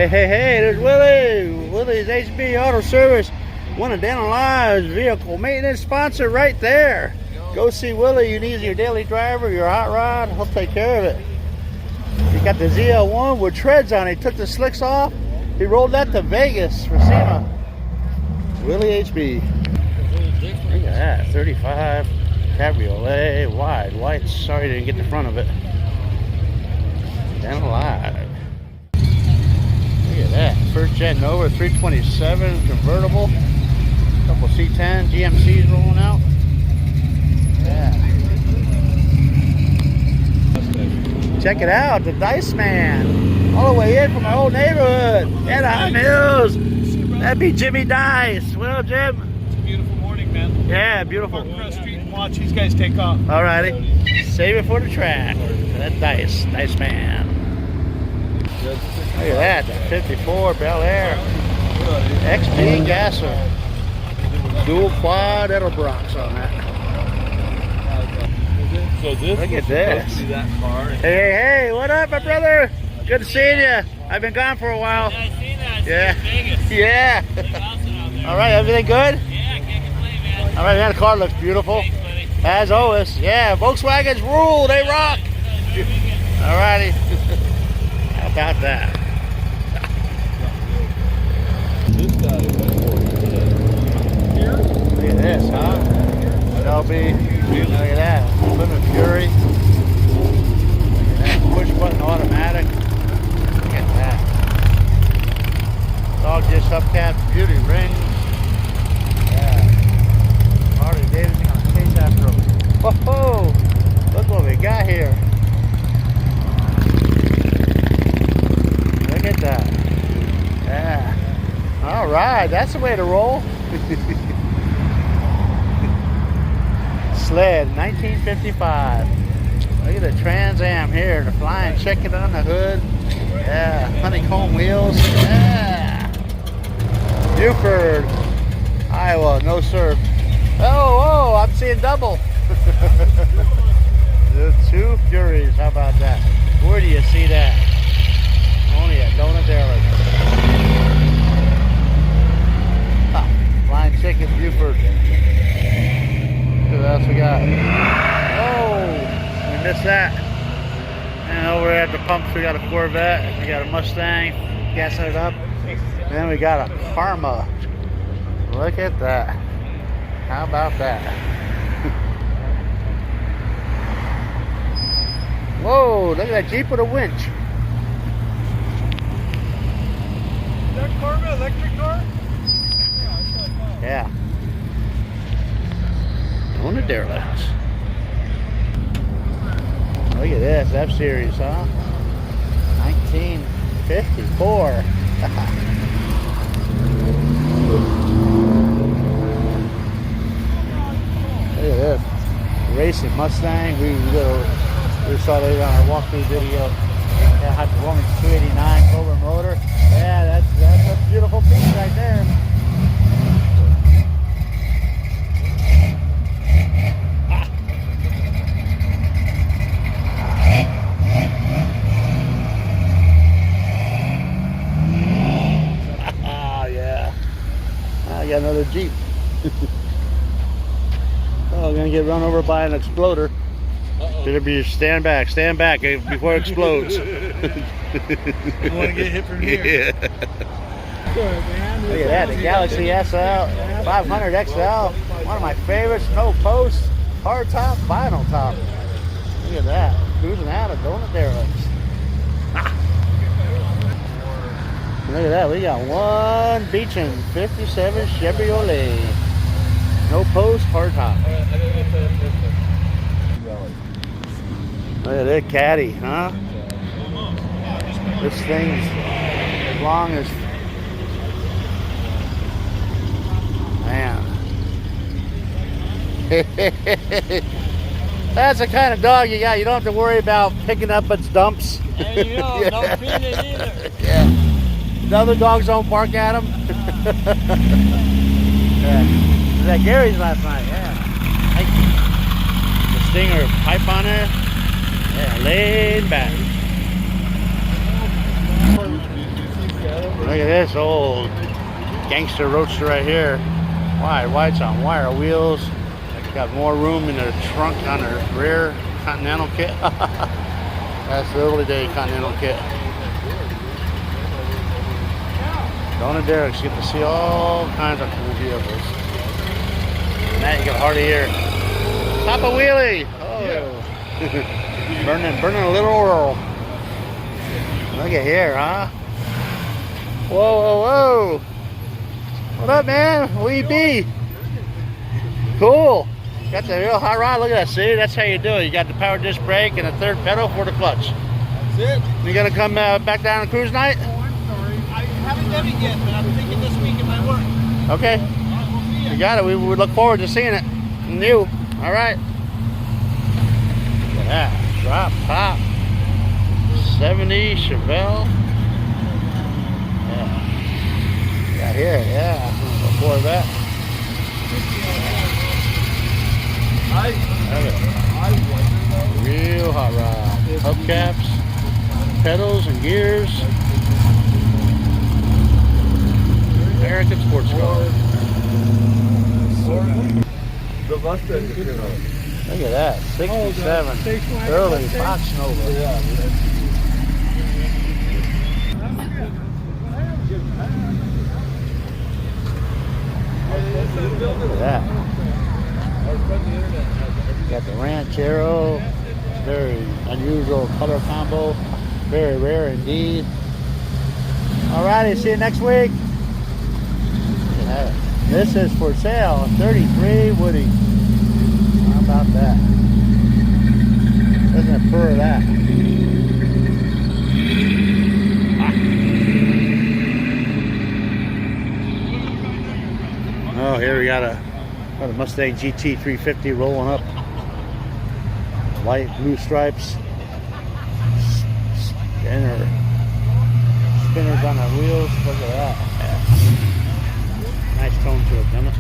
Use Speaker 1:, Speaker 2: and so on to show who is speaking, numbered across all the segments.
Speaker 1: Hey, there's Willie. Willie's HB Auto Service. One of Dan Live's vehicle maintenance sponsor right there. Go see Willie. You need your daily driver, your hot rod. He'll take care of it. He got the ZL1 with treads on it. He took the slicks off. He rolled that to Vegas for SEMA. Willie HB. Look at that. 35 Cabriolet. Wide. White. Sorry I didn't get the front of it. Dan Live. Look at that. First gen Nova 327 convertible. Couple C10 GMCs rolling out. Yeah. Check it out, the Dice Man. All the way in from my old neighborhood. Anaheim Hills. That'd be Jimmy Dice. Well, Jim.
Speaker 2: It's a beautiful morning, man.
Speaker 1: Yeah, beautiful.
Speaker 2: Park across the street and watch these guys take off.
Speaker 1: Alrighty. Save it for the track. That Dice Man. Look at that, the 54 Bel Air XP gasser. Dual quad Edelbrocks on that.
Speaker 2: So this
Speaker 1: Look at this.
Speaker 2: That car.
Speaker 1: Hey, what up, my brother? Good to see you. I've been gone for a while.
Speaker 3: Yeah, I seen that.
Speaker 1: Yeah.
Speaker 3: Vegas.
Speaker 1: Yeah. All right, everything good?
Speaker 3: Yeah, I can't complain, man.
Speaker 1: All right, man, the car looks beautiful.
Speaker 3: Thanks, buddy.
Speaker 1: As always. Yeah, Volkswagens rule. They rock. All righty. How about that?
Speaker 2: This guy went for it. Here?
Speaker 1: Look at this, huh? Shelby. Look at that. Plymouth Fury. Look at that. Push button automatic. Look at that. Dog just hubcaps, beauty rings. Yeah. Harley Davidson on the case after him. Whoa! Look what we got here. Look at that. Yeah. All right, that's the way to roll. Sled, 1955. Look at the Trans Am here, the flying chicken on the hood. Yeah, honeycomb wheels. Yeah. Buford, Iowa, no sir. Oh, I'm seeing double. The two Furies, how about that? Where do you see that? Only at Derelicts. Flying chicken, Buford. What else we got? Oh, we missed that. And over at the pumps, we got a Corvette. We got a Mustang, gassing it up. And then we got a Karma. Look at that. How about that? Whoa, look at that Jeep with a winch.
Speaker 2: Is that Corvette electric car?
Speaker 1: Yeah. On the Derelicts. Look at this, F-Series, huh? 1954. Look at this. Racing Mustang. We saw that on our walkthrough video. Yeah, high performance 289 Cobra motor. Yeah, that's a beautiful piece right there. Got another Jeep. Oh, I'm gonna get run over by an exploder. Better be stand back before it explodes.
Speaker 2: You want to get hit from here?
Speaker 1: Yeah. Look at that, the Galaxy SL 500 XL. One of my favorites. No post, hard top, vinyl top. Look at that, cruising out of Donut Derelicts. Look at that, we got one Beecham 57 Chevrolet. No post, hard top. Look at that caddy, huh? This thing's as long as... Man. That's the kind of dog you got. You don't have to worry about picking up its dumps.
Speaker 3: There you go, no feeding either.
Speaker 1: Yeah. The other dogs don't bark at him. Yeah. Was that Gary's last night? Yeah. The Stinger pipe on there. Yeah, laid back. Look at this old gangster roadster right here. Why it's on wire wheels. Got more room in the trunk on the rear Continental kit. That's the early day Continental kit. Going to Derelicts, you get to see all kinds of cool vehicles. And that you can hardly hear. Pop a wheelie! Oh, burning a little oil. Look at here, huh? Whoa! What up, man? Where you be? Cool. Got the real hot rod. Look at that. See, that's how you do it. You got the power disc brake and a third pedal for the clutch.
Speaker 2: That's it.
Speaker 1: You gonna come back down to cruise night?
Speaker 2: Oh, I'm sorry. I haven't done it yet, but I'm thinking this week it might work.
Speaker 1: Okay.
Speaker 2: All right, we'll see ya.
Speaker 1: You got it. We look forward to seeing it. And you. All right. Look at that. Drop top. 70 Chevelle. Yeah. Got here. Yeah. Before that. Real hot rod. Hubcaps, pedals and gears. American sports car.
Speaker 2: The Mustang.
Speaker 1: Look at that. 67. Early Fox Nova. Look at that. Got the Ranchero, very unusual color combo, very rare indeed. Alrighty, see you next week. This is for sale, 33 Woody. How about that? Listen to the purr of that. Oh, here we got a Mustang GT 350 rolling up. Light blue stripes. Spinners on the wheels. Look at that. Nice tone to it, Gemma.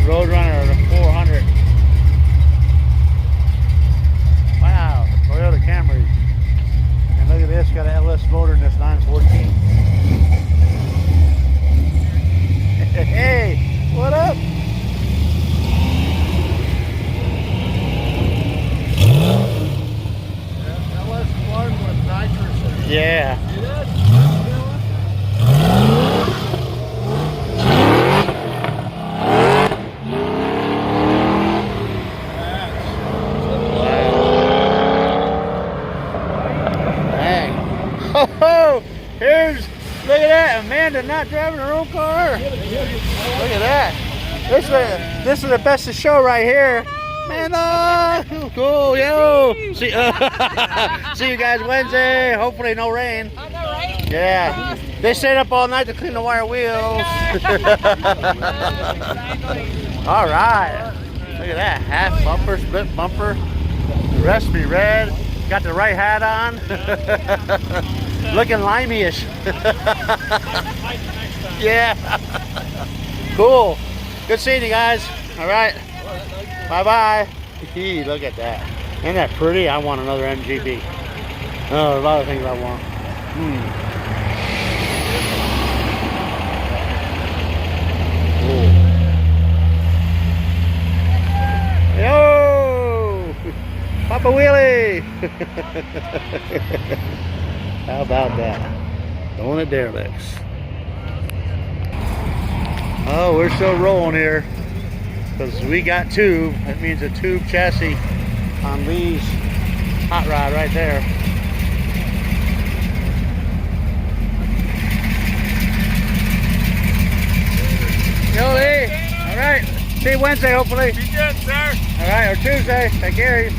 Speaker 1: Roadrunner 400. Wow, Toyota Camry. And look at this, got an LS motor in this 914. Hey, what up?
Speaker 2: LS one with nitrous in it.
Speaker 1: Yeah.
Speaker 2: See that?
Speaker 1: Dang. Oh, here's, look at that, Amanda not driving her own car. Look at that. This is the best of show right here. Amanda, cool, yo. See, see you guys Wednesday. Hopefully no rain.
Speaker 3: I know, right?
Speaker 1: Yeah. They stayed up all night to clean the wire wheels. All right. Look at that. Half bumper, split bumper. The rest be red. Got the right hat on. Looking limey-ish. Yeah. Cool. Good seeing you guys. All right. Bye-bye. Look at that. Isn't that pretty? I want another MGB. Oh, a lot of things I want. Cool. Yo! Papa Wheelie! How about that? Going to Derelicts. Oh, we're still rolling here because we got tube. That means a tube chassis on Lee's hot rod right there. Yo, Lee. All right. See you Wednesday, hopefully.
Speaker 3: Be good, sir.
Speaker 1: All right, or Tuesday. Take care.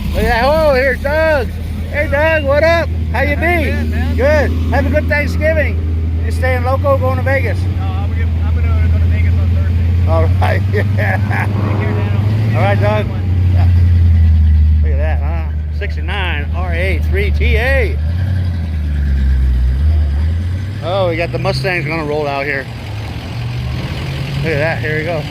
Speaker 1: Look at that. Oh, here's Doug. Hey, Doug. What up? How you be? Good. Have a good Thanksgiving. You staying local, going to Vegas?
Speaker 3: No, I'm gonna go to Vegas on Thursday.
Speaker 1: All right. Yeah.
Speaker 3: Take care now.
Speaker 1: All right, Doug. Yeah. Look at that, huh? 69 RA3 TA. Oh, we got the Mustangs gonna roll out here. Look at that. Here we go.